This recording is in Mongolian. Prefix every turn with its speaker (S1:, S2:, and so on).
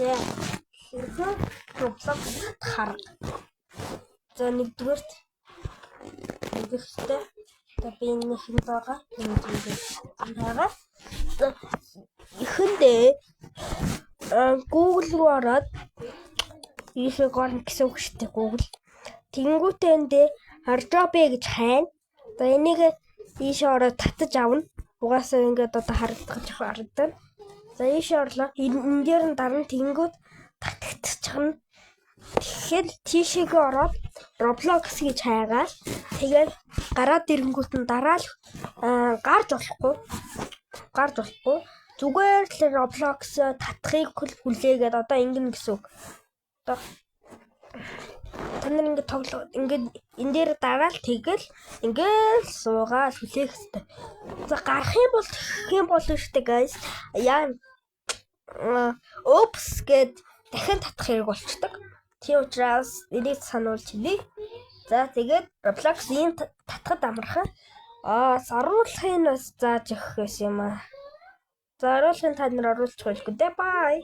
S1: Тэ. Хэрхэн Roblox харга. За нэгдүгээрт нэгдүгээрт би энэ хэнд байгаа. Байгаа. Эхэндээ Google руу ороод ийшээ горно гэсэн үг шүү дээ Google. Тэнгүүтээ эндээ Hardjob гэж хайна. За энийг ийшээ ороод татаж авна. Угаасаа ингээд одоо харагдана. За ийшээ орлоо. Энэ дээр нь дарна тэнгүүд татагдчихна. Тэгэхээр тийшээгээ ороод Roblox гэж хайгаад тэгээд гараад ирэнгүүт нь дараа л гарч болохгүй. Зүгээр л Roblox татахыг хүлээгээд одоо ингэнэ гэсэн үг. Одоо та нар ингэ тоглоо ингэ энэ дээр дараа л тэгэл ингээл суугаад хүлээх хэрэгтэй. За гарах юм бол тэгэх юм болно шүү дээ guys. Яа. Oops гэд дахин татах хэрэг болчдөг. Тийм учраас энийг сануулж хэлье. За тэгээд Roblox ийм татахад амархан. Заруулахын бас зааж өгөх гэсэн юм аа. За оруулахын та нар оруулчих байлгүй дээ. Bye.